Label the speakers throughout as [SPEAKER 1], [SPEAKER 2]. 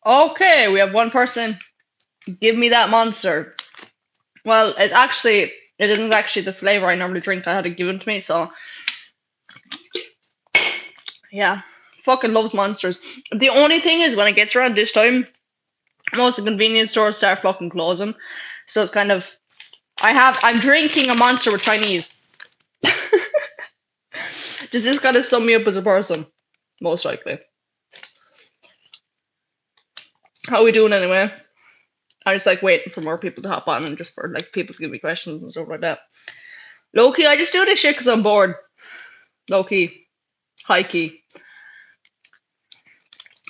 [SPEAKER 1] Okay, we have one person. Give me that monster. Well, it isn't actually the flavor I normally drink. I had it given to me, so yeah. Fucking loves monsters. The only thing is when it gets around this time, most of the convenience stores start fucking closing. So it's kind of I'm drinking a monster with Chinese. Does this kind of sum me up as a person? Most likely. How we doing anyway? I just like waiting for more people to hop on and just for like people to give me questions and stuff like that. Low key, I just do this shit because I'm bored. Low key. High key.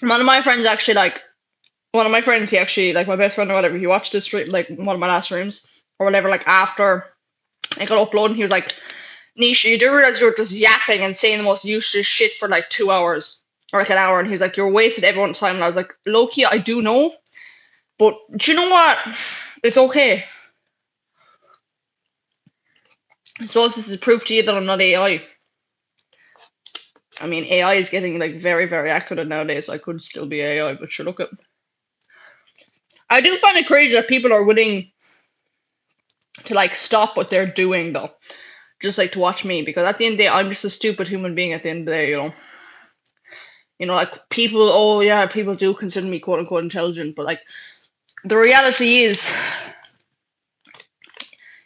[SPEAKER 1] One of my friends actually like one of my friends, he actually like my best friend or whatever, he watched this stream like one of my last streams or whatever, like after it got uploaded, he was like, Nisha, you do realize you're just yapping and saying the most useless shit for like 2 hours or like an hour, and he's like, you're wasting everyone's time. And I was like, low key, I do know, but do you know what? It's okay. I suppose this is proof to you that I'm not AI. I mean, AI is getting like very, very accurate nowadays. So I could still be AI, but sure, look at. I do find it crazy that people are willing to like stop what they're doing though, just like to watch me, because at the end of the day, I'm just a stupid human being. At the end of the day, like people. Oh yeah, people do consider me quote unquote intelligent, but like the reality is,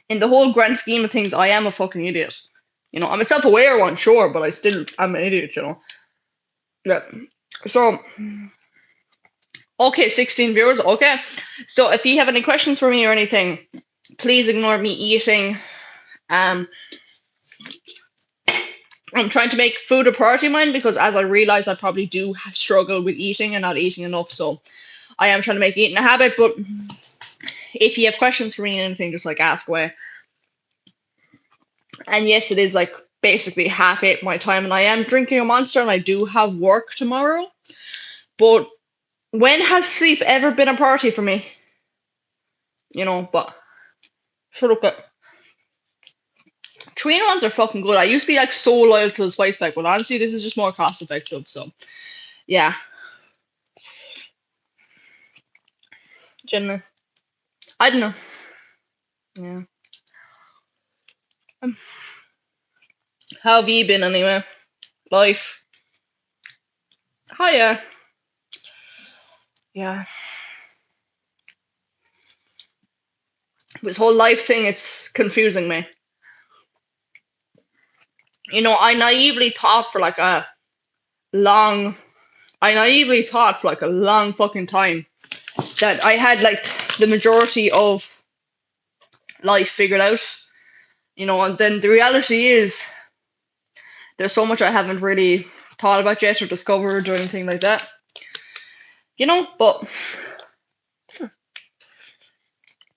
[SPEAKER 1] in the whole grand scheme of things, I am a fucking idiot. I'm a self-aware one, sure, but I'm an idiot. Yeah. So, okay, 16 viewers. Okay. So if you have any questions for me or anything, please ignore me eating. Um, I'm trying to make food a priority of mine because as I realize I probably do struggle with eating and not eating enough. So I am trying to make eating a habit. But if you have questions for me or anything, just like ask away. And yes, it is like basically half 8 my time, and I am drinking a monster, and I do have work tomorrow. But when has sleep ever been a priority for me? But shut up. 3-in-1s are fucking good. I used to be like so loyal to the spice pack, but honestly, this is just more cost effective. So, yeah. Generally, I don't know. Yeah. How have you been anyway? Life. Hiya. Yeah. This whole life thing, it's confusing me. I naively thought for like a long fucking time that I had like the majority of life figured out, and then the reality is there's so much I haven't really thought about yet or discovered or anything like that. But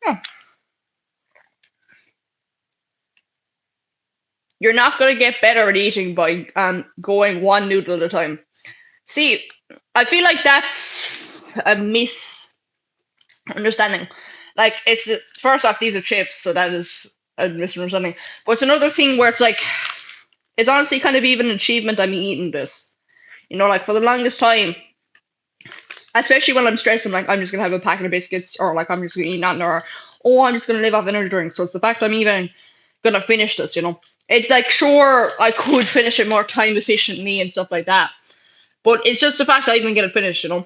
[SPEAKER 1] yeah. You're not gonna get better at eating by going one noodle at a time. See, I feel like that's a misunderstanding. Like it's first off, these are chips, so that is a misunderstanding. But it's another thing where it's like it's honestly kind of even an achievement I'm eating this. Like for the longest time, especially when I'm stressed, I'm like, I'm just gonna have a packet of biscuits, or like I'm just gonna eat nothing, or oh, I'm just gonna live off energy drinks. So it's the fact I'm even gonna finish this. It's like sure I could finish it more time efficiently and stuff like that, but it's just the fact I even get it finished. Hiya,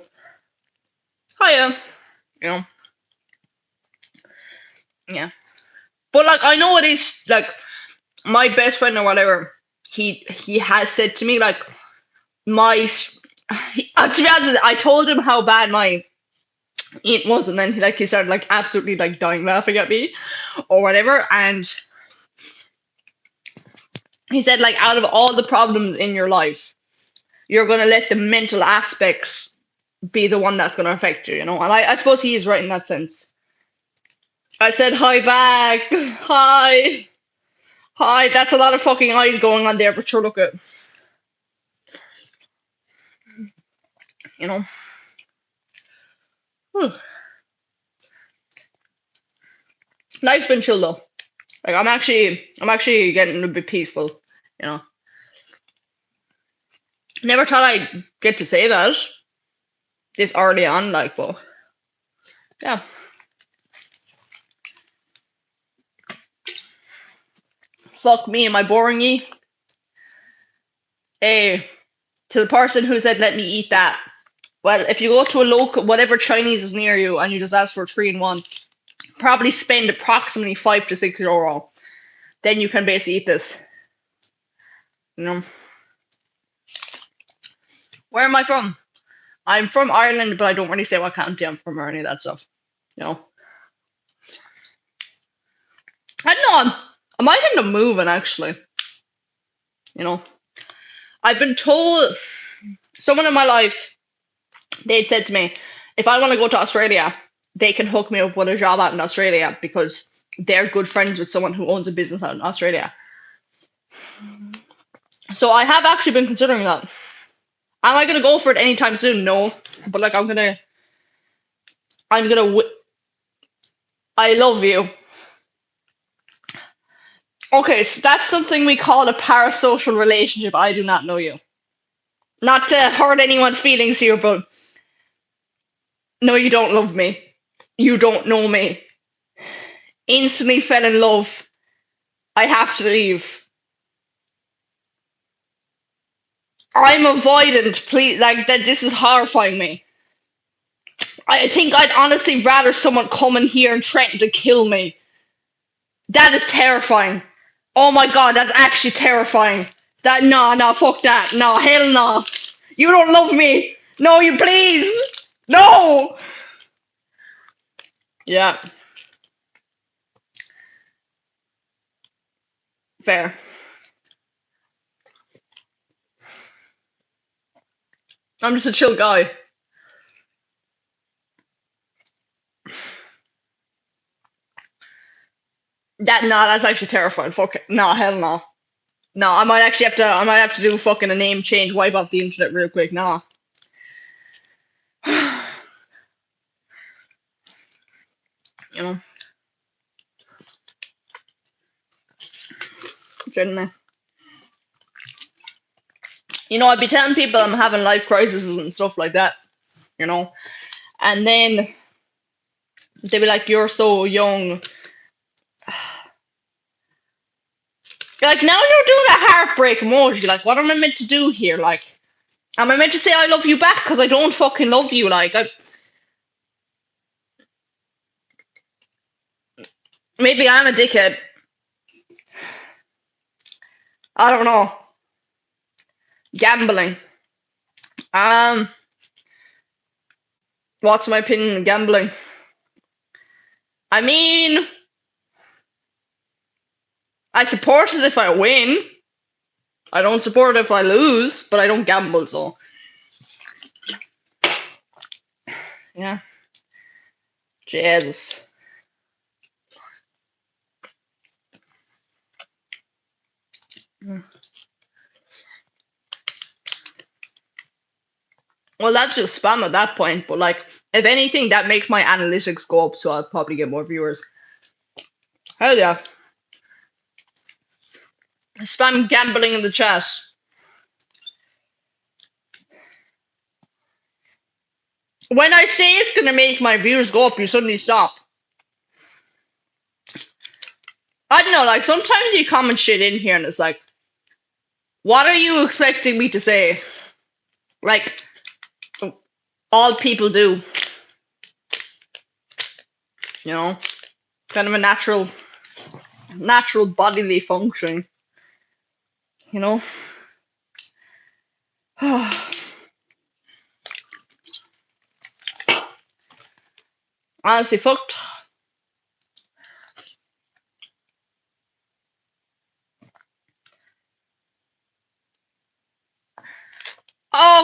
[SPEAKER 1] you know, yeah. But like I know it is like my best friend or whatever. He has said to me like my. To be honest, I told him how bad my it was, and then he started like absolutely like dying laughing at me or whatever, and he said like out of all the problems in your life, you're gonna let the mental aspects be the one that's gonna affect you, and I suppose he is right in that sense. I said hi back. Hi, that's a lot of fucking eyes going on there, but sure, look at you know Whew. Life's been chill though. Like I'm actually getting a bit peaceful, you know never thought I'd get to say that. this early on, like, but yeah. Fuck me, am I boring ye? Hey, to the person who said let me eat that. Well, if you go to a local, whatever Chinese is near you, and you just ask for a 3-in-1, probably spend approximately €5 to €6. Then you can basically eat this. You know. Where am I from? I'm from Ireland, but I don't really say what county I'm from or any of that stuff. You know. I don't know. I might end up moving actually. You know. I've been told someone in my life, they'd said to me, if I want to go to Australia, they can hook me up with a job out in Australia because they're good friends with someone who owns a business out in Australia. So I have actually been considering that. Am I gonna go for it anytime soon? No, but like I'm gonna. I love you. Okay, so that's something we call a parasocial relationship. I do not know you. Not to hurt anyone's feelings here, but no, you don't love me. You don't know me. Instantly fell in love. I have to leave. I'm avoidant, please. Like that. This is horrifying me. I think I'd honestly rather someone come in here and threaten to kill me. That is terrifying. Oh my god, that's actually terrifying. That no, fuck that. No, hell no. You don't love me. No, you please. No. Yeah. Fair. I'm just a chill guy. That's actually terrifying. Fuck it. No, hell no. No, I might actually have to do fucking a name change, wipe off the internet real quick. No. You know. Shouldn't I? You know, I'd be telling people I'm having life crises and stuff like that. You know. And then they'd be like, "You're so young." Like now you're doing a heartbreak emoji. Like, what am I meant to do here? Like, am I meant to say I love you back? Because I don't fucking love you. Like, maybe I'm a dickhead. I don't know. Gambling. Um, what's my opinion on gambling? I mean, I support it if I win. I don't support it if I lose, but I don't gamble, so yeah. Jesus. Well, that's just spam at that point, but like, if anything, that makes my analytics go up, so I'll probably get more viewers. Hell yeah. Spam gambling in the chat. When I say it's gonna make my views go up, you suddenly stop. I don't know, like sometimes you comment shit in here and it's like, what are you expecting me to say? Like, all people do. You know? Kind of a natural bodily function. You know? Honestly, fucked.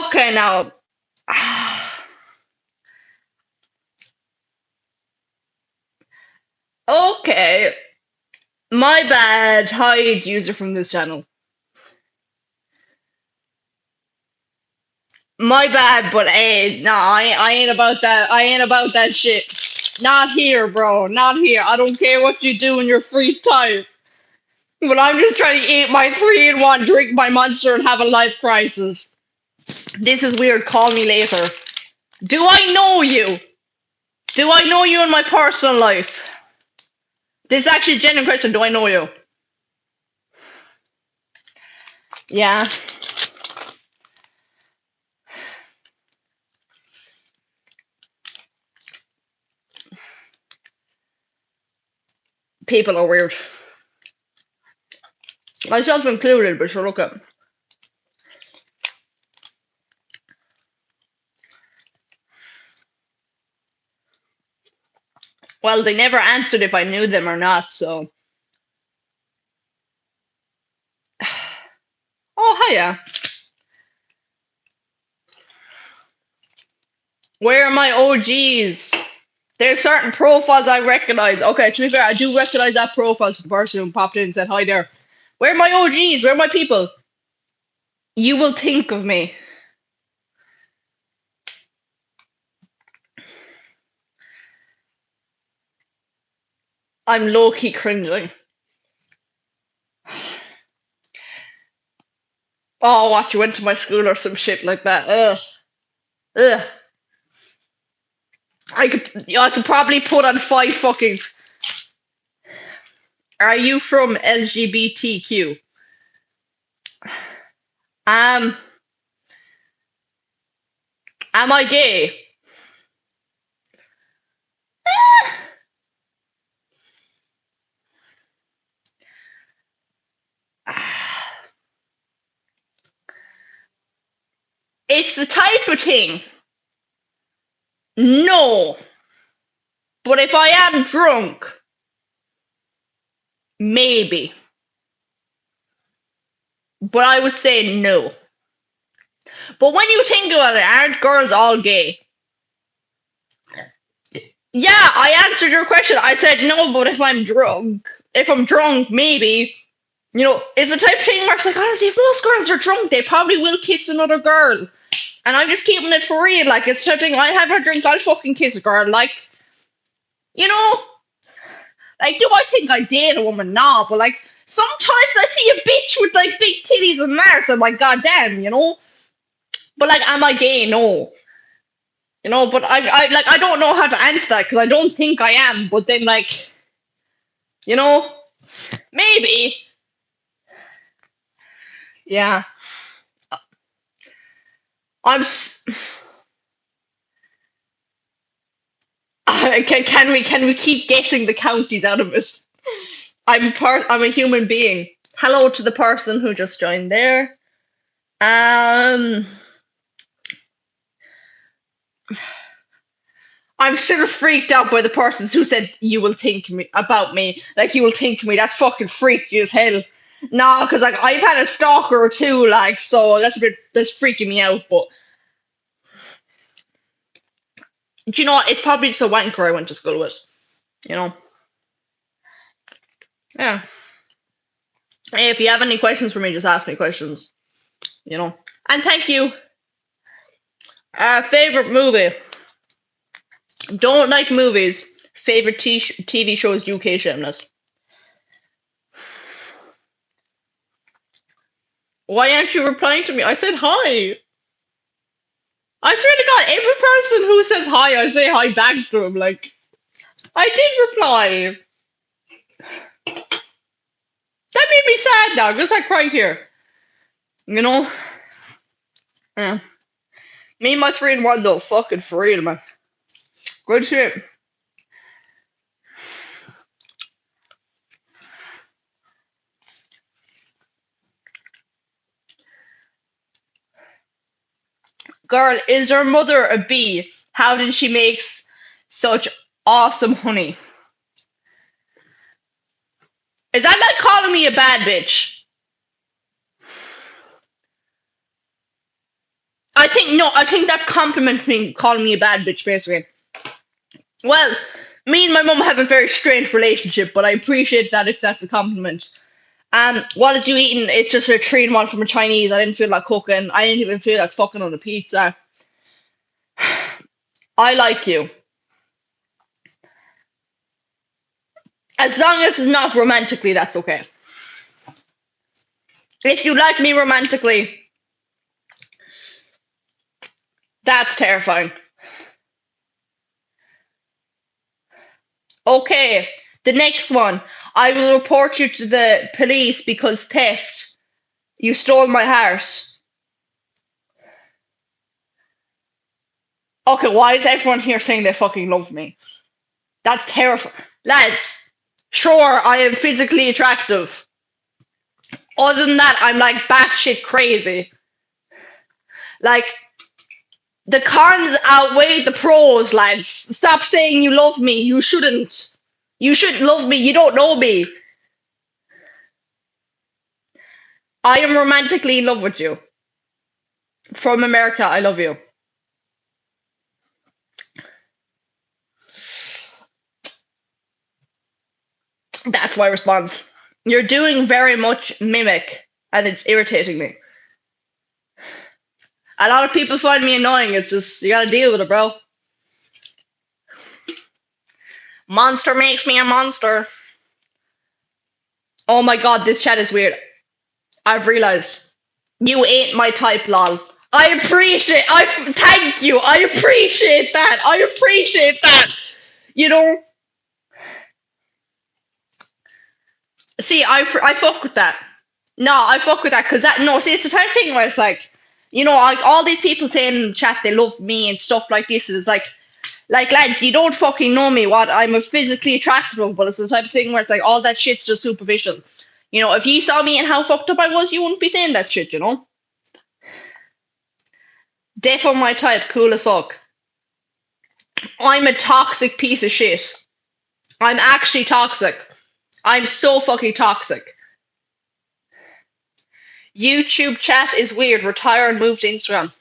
[SPEAKER 1] Okay, now. Okay. My bad. Hide user from this channel. My bad, but hey, nah, I ain't about that. I ain't about that shit. Not here, bro. Not here. I don't care what you do in your free time. But I'm just trying to eat my 3-in-1, drink my monster, and have a life crisis. This is weird. Call me later. Do I know you? Do I know you in my personal life? This is actually a genuine question. Do I know you? Yeah. People are weird. Myself included, but sure, look at. Well, they never answered if I knew them or not, so. Oh, hiya. Where are my OGs? There's certain profiles I recognize. Okay, to be fair, I do recognize that profile to the person who popped in and said hi there. Where are my OGs? Where are my people? You will think of me. I'm low-key cringing. Oh, what, you went to my school or some shit like that. Ugh. Ugh. I could probably put on 5 fucking. Are you from LGBTQ? Um, am I gay? It's the type of thing. No. But if I am drunk, maybe. But I would say no. But when you think about it, aren't girls all gay? Yeah, I answered your question. I said no, but if I'm drunk, maybe. You know, it's the type of thing where it's like, honestly, if most girls are drunk, they probably will kiss another girl. And I'm just keeping it for real. Like, it's the type of thing, I have a drink, I'll fucking kiss a girl. Like, you know, like, do I think I date a woman? Nah, but like, sometimes I see a bitch with like big titties and arse. I'm like, goddamn, you know? But like, am I gay? No. You know, but I don't know how to answer that because I don't think I am. But then, like, you know, maybe. Yeah. I'm. Can we keep guessing the counties out of it? I'm a human being. Hello to the person who just joined there. Um. I'm still freaked out by the persons who said you will think me about me. Like you will think me. That's fucking freaky as hell. No, because like I've had a stalker or two, like so that's freaking me out. But do you know what? It's probably just a wanker I went to school with. You know. Yeah. Hey, if you have any questions for me, just ask me questions. You know. And thank you. Favorite movie. Don't like movies. Favorite TV shows. UK Shameless. Why aren't you replying to me? I said hi. I swear to God, every person who says hi, I say hi back to him. Like, I did reply. That made me sad now because I cry here. You know? Yeah. Me and my 3-in-1 though, fucking for real, man. Good shit. Girl, is your mother a bee? How did she make such awesome honey? Is that like calling me a bad bitch? I think that's complimenting calling me a bad bitch, basically. Well, me and my mum have a very strange relationship, but I appreciate that if that's a compliment. What did you eating? It's just a 3-in-1 from a Chinese. I didn't feel like cooking. I didn't even feel like fucking on a pizza. I like you. As long as it's not romantically, that's okay. If you like me romantically, that's terrifying. Okay, the next one. I will report you to the police because theft. You stole my heart. Okay, why is everyone here saying they fucking love me? That's terrifying. Lads, sure, I am physically attractive. Other than that, I'm like batshit crazy. Like, the cons outweigh the pros, lads. Stop saying you love me. You shouldn't. You shouldn't love me. You don't know me. I am romantically in love with you. From America, I love you. That's my response. You're doing very much mimic, and it's irritating me. A lot of people find me annoying. It's just, you gotta deal with it, bro. Monster makes me a monster. Oh my god, this chat is weird. I've realized. You ain't my type, lol. I appreciate. Thank you. I appreciate that. I appreciate that. You know. See, I fuck with that. No, I fuck with that because that. No, see, it's the type of thing where it's like, like all these people saying in the chat they love me and stuff like this is like lads, you don't fucking know me. What I'm a physically attractive, but it's the type of thing where it's like all that shit's just superficial. If you saw me and how fucked up I was, you wouldn't be saying that shit. Defo my type, cool as fuck. I'm a toxic piece of shit. I'm actually toxic. I'm so fucking toxic. YouTube chat is weird. Retire and move to Instagram.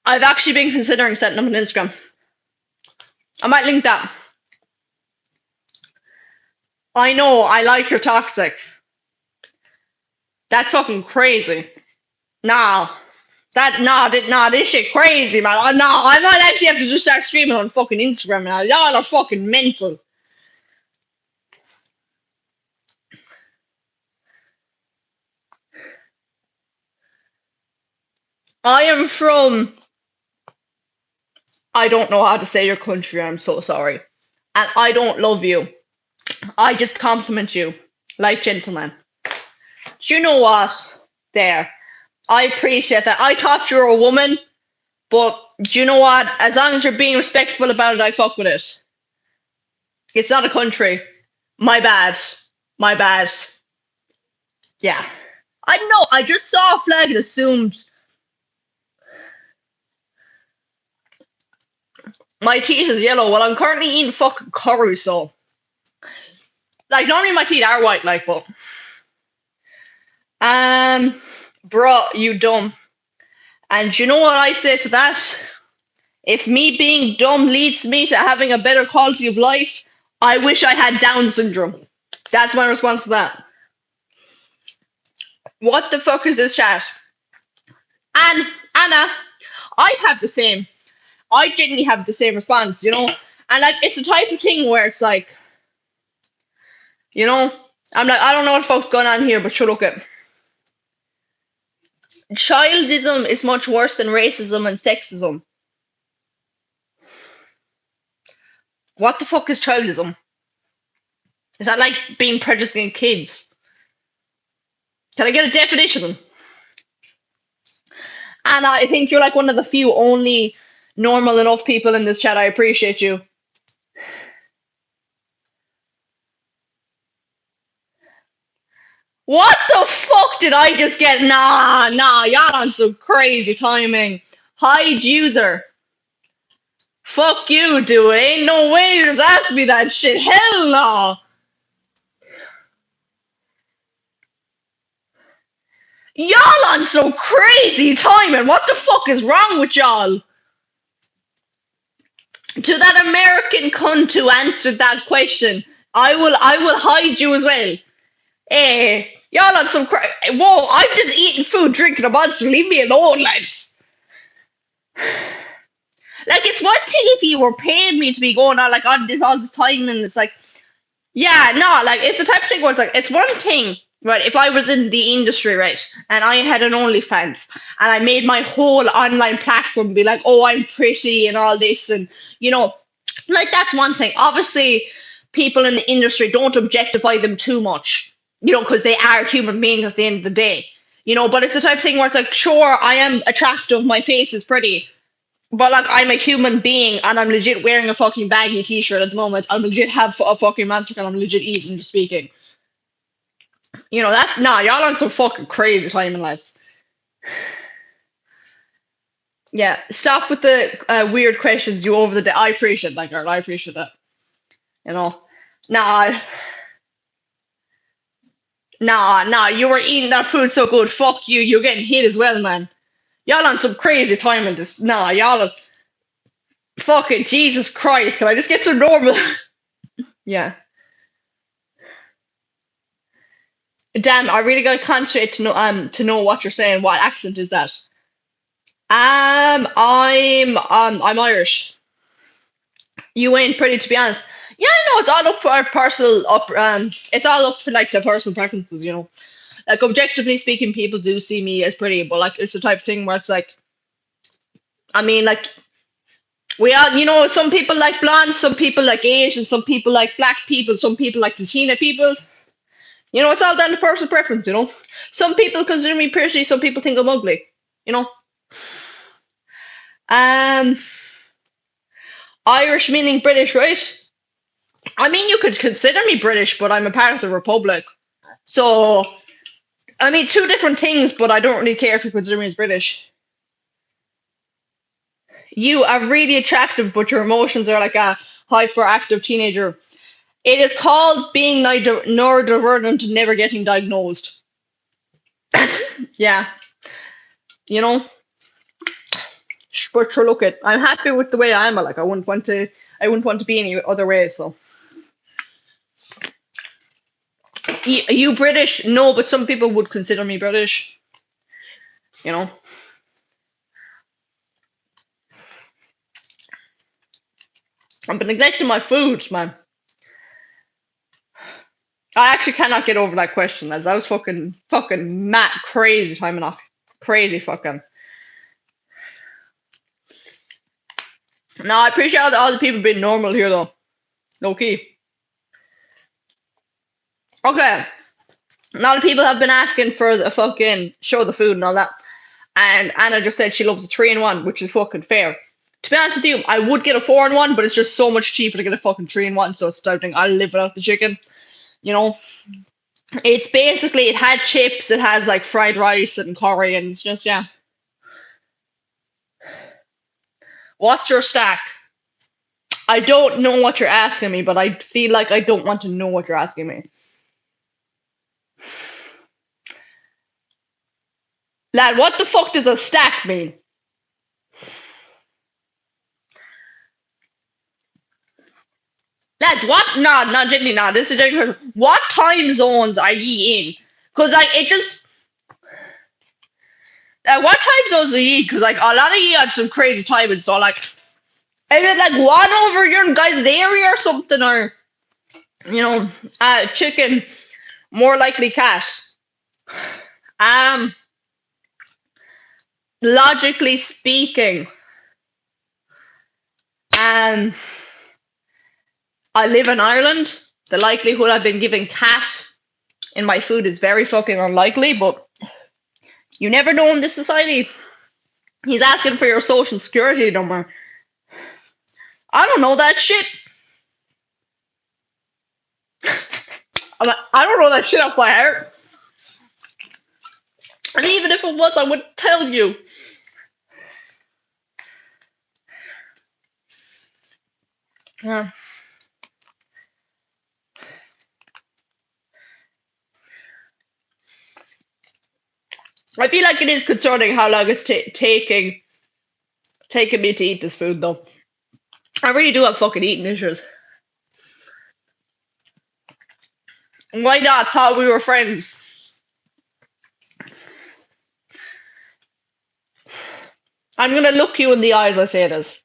[SPEAKER 1] I've actually been considering setting up an Instagram. I might link that. I know, I like your toxic. That's fucking crazy. Nah. This shit crazy, man. Nah, I might actually have to just start streaming on fucking Instagram now. Y'all are fucking mental. I am from. I don't know how to say your country. I'm so sorry. And I don't love you. I just compliment you like gentlemen. Do you know what? There. I appreciate that. I thought you were a woman, but do you know what? As long as you're being respectful about it, I fuck with it. It's not a country. My bad. My bad. Yeah. I don't know. I just saw a flag and assumed. My teeth is yellow. Well, I'm currently eating fucking curry, so. Like, normally my teeth are white, like, but. Bruh, you dumb. And you know what I say to that? If me being dumb leads me to having a better quality of life, I wish I had Down syndrome. That's my response to that. What the fuck is this chat? And Anna, I have the same. I genuinely have the same response, And like it's the type of thing where it's like, I'm like, I don't know what the fuck's going on here, but shut up. Childism is much worse than racism and sexism. What the fuck is childism? Is that like being prejudiced against kids? Can I get a definition? And I think you're like one of the few only normal enough people in this chat. I appreciate you. What the fuck did I just get? Nah, y'all on some crazy timing. Hide user. Fuck you, dude. Ain't no way you just asked me that shit. Hell no. Y'all on some crazy timing. What the fuck is wrong with y'all? To that American cunt who answered that question, I will hide you as well. Y'all on some whoa, I'm just eating food, drinking a monster. Leave me alone, lads. Like, it's one thing if you were paying me to be going on, like, on this all this time, and it's like, yeah, no, like, it's the type of thing where it's like, it's one thing, right, if I was in the industry, right, and I had an OnlyFans, and I made my whole online platform be like, oh, I'm pretty, and all this, and, Like, that's one thing. Obviously, people in the industry don't objectify them too much, because they are human beings at the end of the day. But it's the type of thing where it's like, sure, I am attractive, my face is pretty, but like, I'm a human being and I'm legit wearing a fucking baggy t-shirt at the moment. I legit have a fucking monster and I'm legit eating and speaking. That's nah, y'all on some fucking crazy time in lives. Yeah, stop with the weird questions you over the day. I appreciate that, girl. I appreciate that. You know, nah, nah. You were eating that food so good. Fuck you. You're getting hit as well, man. Y'all on some crazy time in this. Nah, y'all are fucking Jesus Christ. Can I just get some normal? Yeah. Damn, I really gotta concentrate to know what you're saying. What accent is that? I'm Irish. You ain't pretty, to be honest. Yeah, I know it's all up for our personal up. It's all up for like the personal preferences. Like, objectively speaking, people do see me as pretty, but like, it's the type of thing where it's like, I mean, like, we all, some people like blondes, some people like Asian, some people like black people, some people like Latina people. It's all down to personal preference. Some people consider me pretty, some people think I'm ugly. You know. Um, Irish meaning British, right? I mean, you could consider me British, but I'm a part of the Republic. So, I mean, two different things, but I don't really care if you consider me as British. You are really attractive, but your emotions are like a hyperactive teenager. It is called being neurodivergent and never getting diagnosed. Yeah, you know. But sure, look it. I'm happy with the way I am. Like, I wouldn't want to. I wouldn't want to be any other way. So, you British? No, but some people would consider me British. You know. I've been neglecting my food, man. I actually cannot get over that question, as I was fucking mad crazy timing off. Crazy fucking. No, I appreciate all the people being normal here though. Low key. Okay. A lot of people have been asking for the fucking show the food and all that. And Anna just said she loves a 3-in-1, which is fucking fair. To be honest with you, I would get a 4-in-1, but it's just so much cheaper to get a fucking 3-in-1, so it's the thing I'll live without the chicken. You know? It's basically, it had chips, it has like fried rice and curry, and it's just, yeah. What's your stack? I don't know what you're asking me, but I feel like I don't want to know what you're asking me. Lad, what the fuck does a stack mean? Lads, what? No, Jenny, no. This is a question. What time zones are ye in? Cause like it just. What time zones are ye? Cause like a lot of ye had some crazy timing. So like, is it like one over your guys' area or something, or chicken, more likely cat. Um, logically speaking, I live in Ireland. The likelihood I've been given cat in my food is very fucking unlikely, but you never know in this society. He's asking for your social security number. I don't know that shit. I don't know that shit off by heart. And even if it was, I would tell you. Yeah. I feel like it is concerning how long it's taking me to eat this food, though. I really do have fucking eating issues. Why not? Thought we were friends. I'm gonna look you in the eyes. I say this.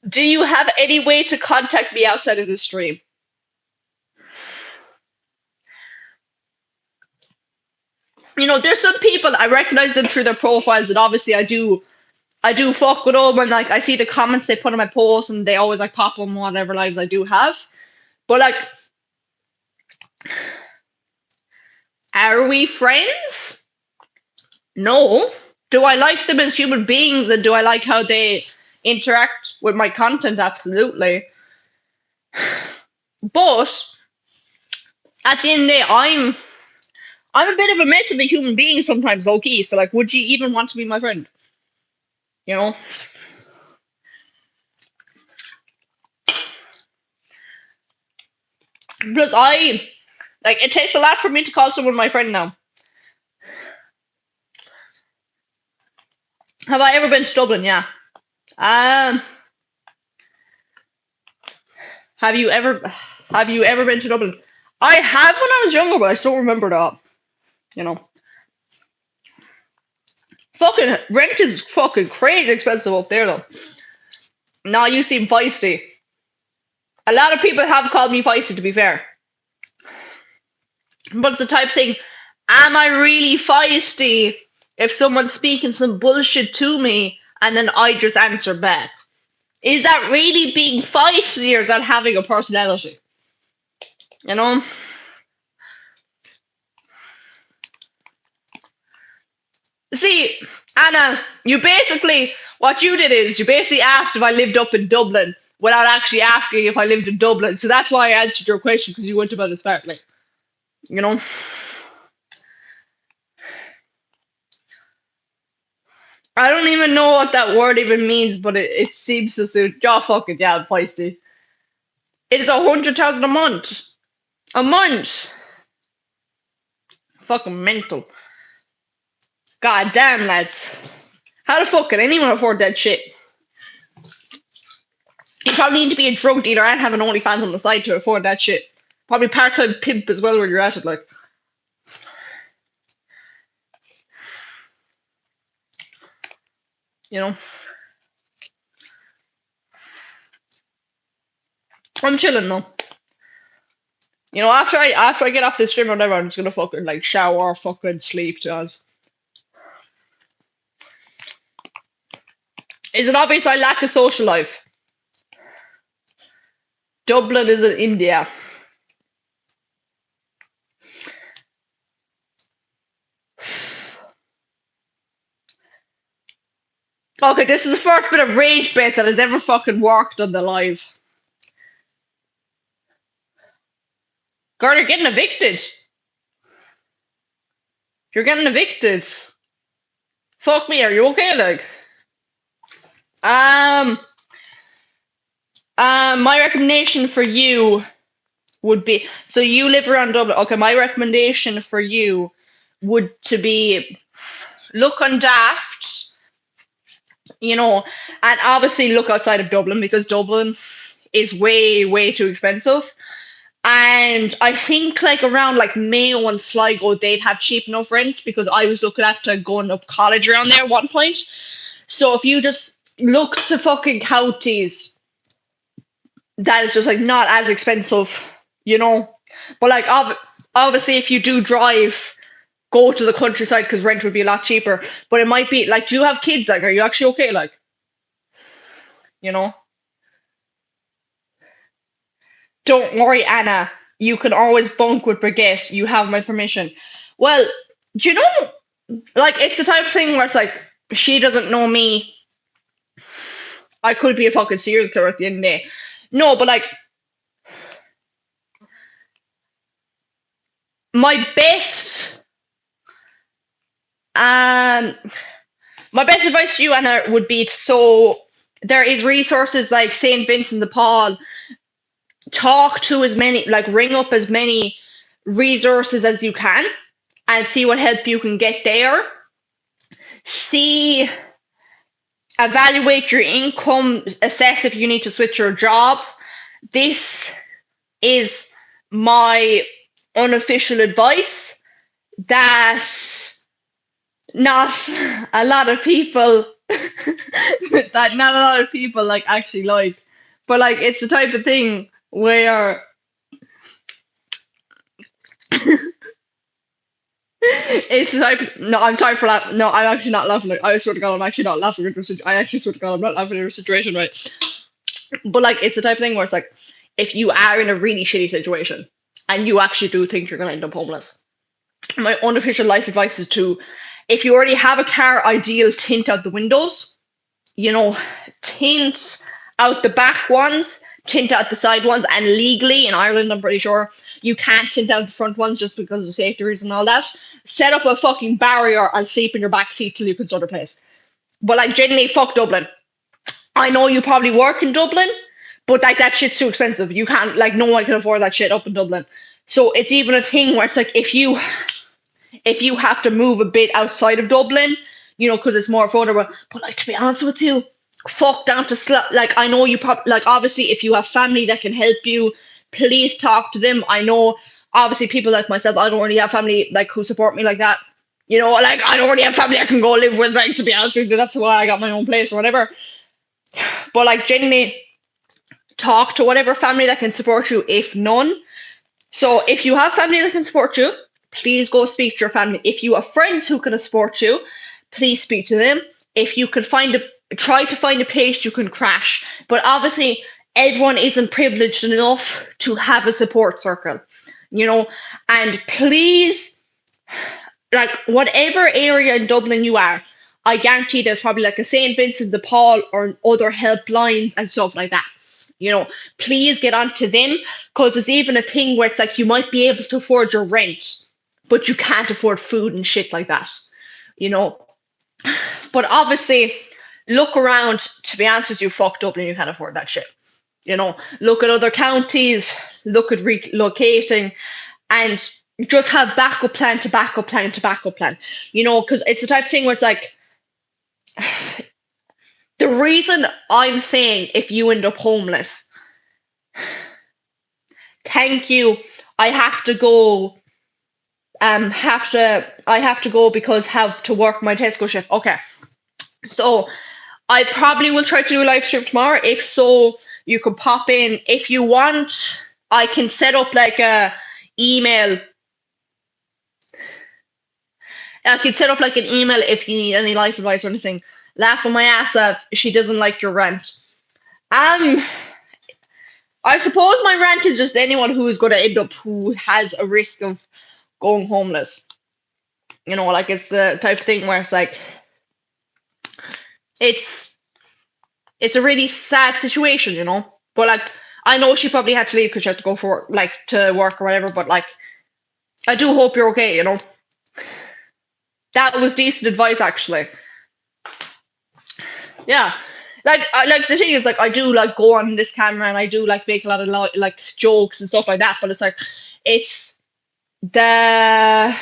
[SPEAKER 1] Do you have any way to contact me outside of this stream? There's some people I recognize them through their profiles, and obviously I do I do fuck with them, and like I see the comments they put on my posts, and they always like pop on whatever lives I do have. But like, are we friends? No. Do I like them as human beings, and do I like how they interact with my content? Absolutely. But at the end of the day, I'm a bit of a mess of a human being sometimes, low key. So like, would you even want to be my friend? You know? Because it takes a lot for me to call someone my friend now. Have I ever been to Dublin? Yeah. Have you ever been to Dublin? I have when I was younger, but I still remember that. You know. Fucking rent is fucking crazy expensive up there though. Now you seem feisty. A lot of people have called me feisty, to be fair. But it's the type of thing, am I really feisty if someone's speaking some bullshit to me and then I just answer back? Is that really being feisty, or is that having a personality? You know? See, Anna, what you did is you basically asked if I lived up in Dublin without actually asking if I lived in Dublin. So that's why I answered your question, because you went about it smartly. You know? I don't even know what that word even means, but it seems to suit. Yeah, fuck it, yeah, I'm feisty. It is 100,000 a month. A month. Fucking mental. God damn, lads. How the fuck can anyone afford that shit? You probably need to be a drug dealer and have an OnlyFans on the side to afford that shit. Probably part-time pimp as well where you're at it, like. You know? I'm chilling though. You know, after I get off this stream or whatever, I'm just gonna fucking like shower, fucking sleep, Jazz. Is it obvious I lack a social life? Dublin is in India. Okay, this is the first bit of rage bait that has ever fucking worked on the live. Girl, you're getting evicted. You're getting evicted. Fuck me, are you okay, like? My recommendation for you would be, so you live around Dublin. Okay, my recommendation for you would to be look on Daft, you know, and obviously look outside of Dublin, because Dublin is way, way too expensive. And I think like around like Mayo and Sligo, they'd have cheap enough rent, because I was looking at going up college around there at one point. So if you just look to fucking counties that is just like not as expensive, you know. But like obviously if you do drive, go to the countryside, because rent would be a lot cheaper. But it might be like, do you have kids? Like, are you actually okay? Like, you know. Don't worry, Anna. You can always bunk with Baguette. You have my permission. Well, do you know, like, it's the type of thing where it's like, she doesn't know me. I could be a fucking serial killer at the end of the day. No, but like, my best, um, my best advice to you, Anna, would be so there is resources like St. Vincent de Paul. Talk to as many, like, ring up as many resources as you can and see what help you can get there. Evaluate your income, assess if you need to switch your job. This is my unofficial advice that not a lot of people like actually like. But like, it's the type of thing where It's like no, I'm sorry for that. No, I'm actually not laughing. I swear to God, I'm actually not laughing at I actually swear to God, I'm not laughing at your situation, right? But like, it's the type of thing where it's like, if you are in a really shitty situation and you actually do think you're gonna end up homeless, my unofficial life advice is to, if you already have a car, ideal tint out the windows. You know, tint out the back ones, tint out the side ones, and legally in Ireland, I'm pretty sure you can't tint out the front ones just because of safety reasons and all that. Set up a fucking barrier and sleep in your back seat till you can sort of place. But like, genuinely, fuck Dublin. I know you probably work in Dublin, but like that shit's too expensive. You can't, like, no one can afford that shit up in Dublin. So it's even a thing where it's like, if you have to move a bit outside of Dublin, because it's more affordable. But like, to be honest with you, fuck down to like, I know you probably, like, obviously if you have family that can help you, please talk to them. I know obviously people like myself, I don't really have family like who support me like that. Like, I don't really have family I can go live with, like, to be honest with you. That's why I got my own place or whatever. But like, genuinely, talk to whatever family that can support you, if none. So if you have family that can support you, please go speak to your family. If you have friends who can support you, please speak to them. If you can try to find a place you can crash. But obviously, everyone isn't privileged enough to have a support circle, and please, like, whatever area in Dublin you are, I guarantee there's probably like a St. Vincent de Paul or other helplines and stuff like that. Please get onto them, because there's even a thing where it's like you might be able to afford your rent, but you can't afford food and shit like that. But obviously, look around. To be honest with you, fuck Dublin, you can't afford that shit. Look at other counties, look at relocating, and just have backup plan to backup plan to backup plan. Because it's the type of thing where it's like, the reason I'm saying if you end up homeless, thank you. I have to go. I have to go because have to work my Tesco shift. Okay, so I probably will try to do a live stream tomorrow. If so, you can pop in if you want. I can set up like a email. I can set up like an email if you need any life advice or anything. Laughing my ass off. She doesn't like your rant. I suppose my rant is just anyone who is going to end up who has a risk of going homeless. Like, it's the type of thing where it's like, it's a really sad situation, But like, I know she probably had to leave because she had to go for work, like to work or whatever. But like, I do hope you're okay. That was decent advice, actually. Yeah. Like the thing is, like, I do like go on this camera and I do like make a lot of like jokes and stuff like that. But it's like, it's the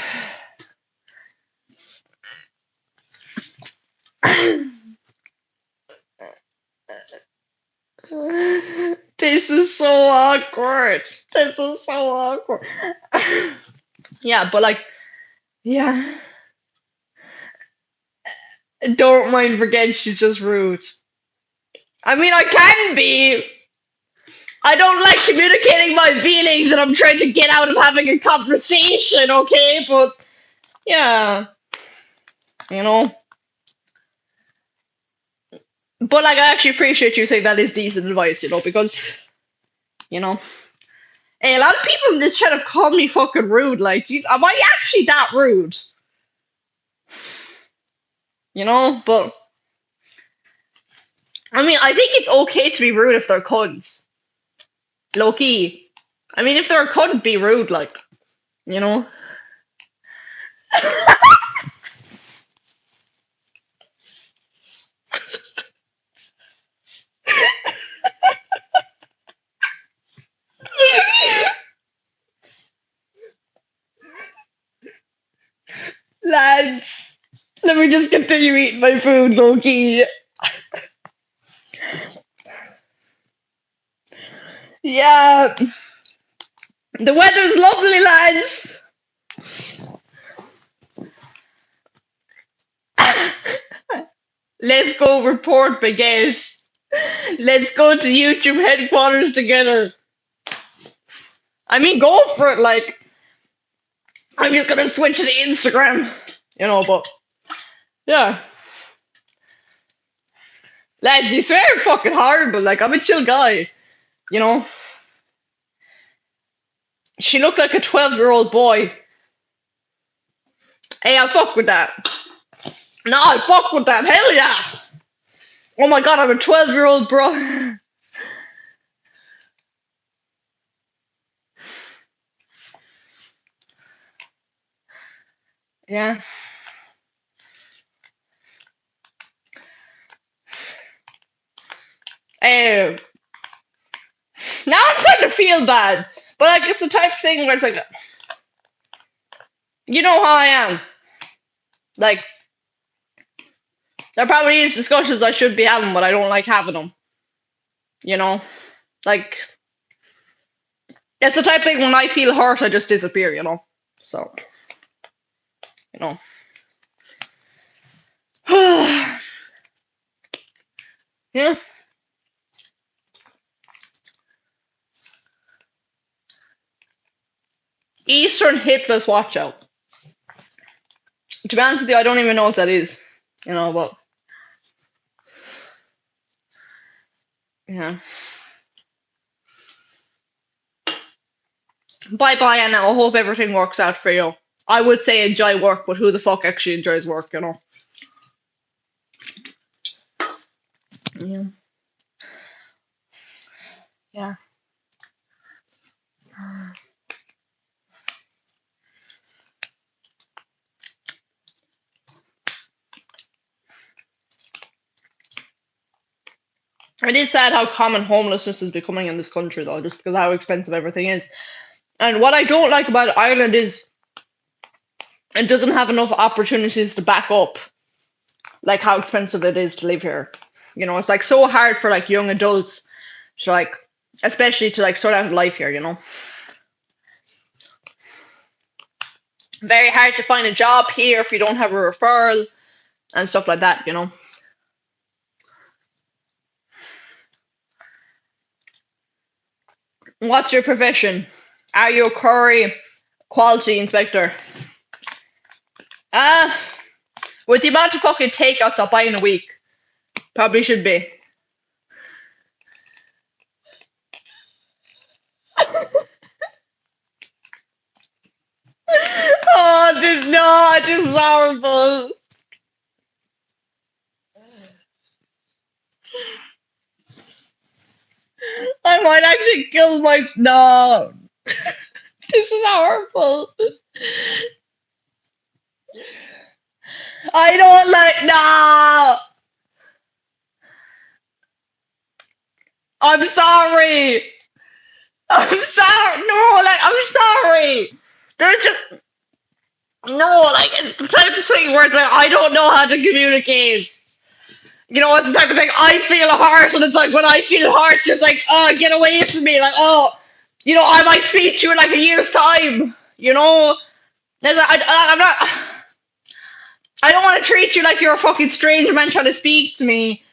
[SPEAKER 1] this is so awkward. This is so awkward. Yeah, but like, yeah. Don't mind Baguette, she's just rude. I mean, I can be. I don't like communicating my feelings and I'm trying to get out of having a conversation, okay? But, yeah. But like, I actually appreciate you saying that is decent advice, because, hey, a lot of people in this chat have called me fucking rude. Like, geez, am I actually that rude? But I mean, I think it's okay to be rude if they're cunts. Low key. I mean, if they're a cunt, be rude, like, Lads, let me just continue eating my food, low key. Yeah. The weather's lovely, lads. Let's go report Baguette. Let's go to YouTube headquarters together. I mean, go for it, like. I'm just gonna switch to Instagram, but yeah. Lads, you swear fucking horrible. Like, I'm a chill guy, you know. She looked like a 12-year-old boy. Hey, I fuck with that. No, I fuck with that. Hell yeah. Oh my god, I'm a 12-year-old bro. Yeah. Uh, Now I'm starting to feel bad. But, like, it's the type of thing where it's like, you know how I am. Like, there probably is discussions I should be having, but I don't like having them. You know? Like, it's the type of thing when I feel hurt, I just disappear. So, you know. Yeah. Eastern hipless watch out. To be honest with you, I don't even know what that is. But yeah. Bye bye, and I hope everything works out for you. I would say enjoy work, but who the fuck actually enjoys work? Yeah. Yeah. It is sad how common homelessness is becoming in this country, though, just because of how expensive everything is. And what I don't like about Ireland is it doesn't have enough opportunities to back up, like, how expensive it is to live here. It's like so hard for like young adults to like, especially to like start out life here. Very hard to find a job here if you don't have a referral and stuff like that. What's your profession? Are you a curry quality inspector? Ah, with the amount of fucking takeouts I'll buy in a week, probably should be. Oh, this is horrible. I might actually kill my no. This is horrible. I don't like no. I'm sorry. I'm sorry. No, like I'm sorry. There's just no, like it's the type of thing where it's like I don't know how to communicate. It's the type of thing I feel hurt, and it's like when I feel hurt, just like, oh, get away from me, like, oh, I might speak to you in like a year's time. There's I'm not. I don't want to treat you like you're a fucking stranger man trying to speak to me.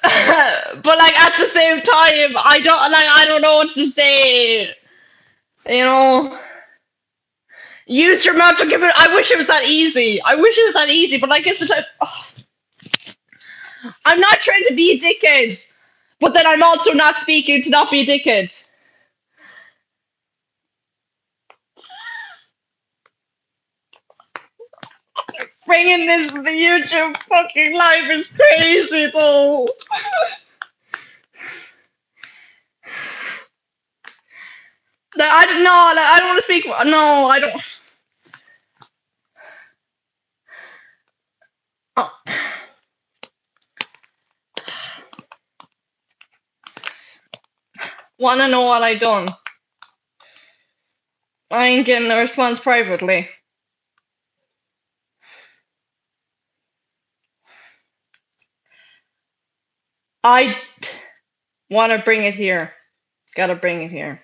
[SPEAKER 1] But like at the same time, I don't know what to say. You know. Use your mouth to give it. I wish it was that easy. I wish it was that easy, but like it's the type. Oh, I'm not trying to be a dickhead, but then I'm also not speaking to not be a dickhead. Bringing this to the YouTube fucking live is crazy though. Like, I don't know. Like, I don't want to speak. No, I don't. Oh. Wanna know what I done? I ain't getting a response privately. I want to bring it here. Gotta bring it here.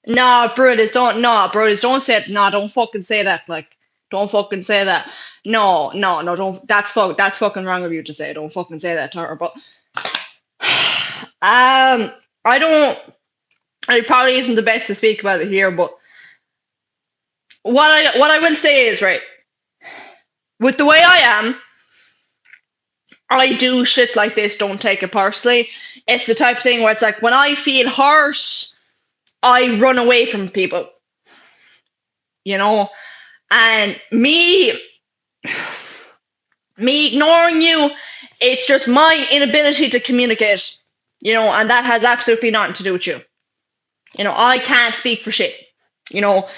[SPEAKER 1] Nah, Brutus, don't. Nah, Brutus, don't say it. Nah, don't fucking say that. Like, don't fucking say that. no, don't. That's fucking wrong of you to say. Don't fucking say that to her. But I don't. It probably isn't the best to speak about it here, but what I will say is right. With the way I am, I do shit like this. Don't take it personally. It's the type of thing where it's like when I feel hurt, I run away from people. You know, and me ignoring you, it's just my inability to communicate. And that has absolutely nothing to do with you. I can't speak for shit. You know,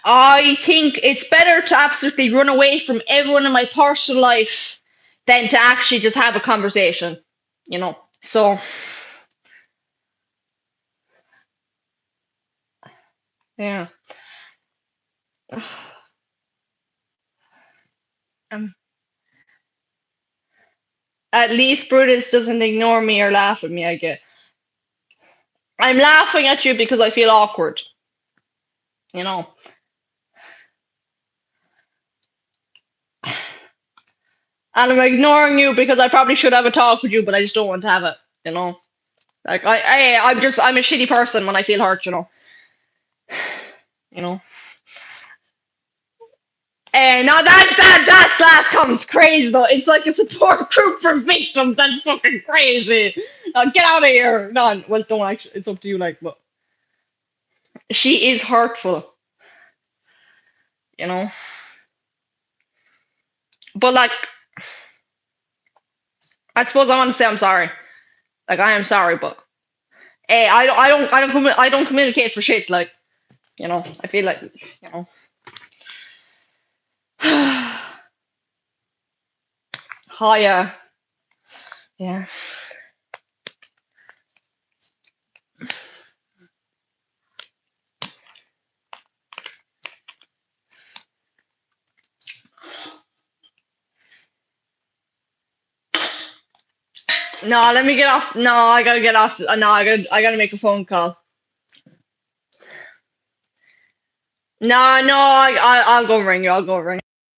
[SPEAKER 1] I think it's better to absolutely run away from everyone in my personal life than to actually just have a conversation. So yeah. Um, at least Brutus doesn't ignore me or laugh at me. I get. I'm laughing at you because I feel awkward. You know. And I'm ignoring you because I probably should have a talk with you, but I just don't want to have it. You know. Like I'm a shitty person when I feel hurt. You know. And now that last comes crazy though. It's like a support group for victims. That's fucking crazy. Now get out of here. No, well, don't actually. It's up to you. Like, but she is hurtful. You know. But like, I suppose I want to say I'm sorry. Like, I am sorry, but hey, I don't communicate for shit. Like, I feel like, you know. Oh yeah, yeah. No, let me get off. No, I gotta get off. No, I gotta make a phone call. No, no, I'll go ring you. I'll go ring.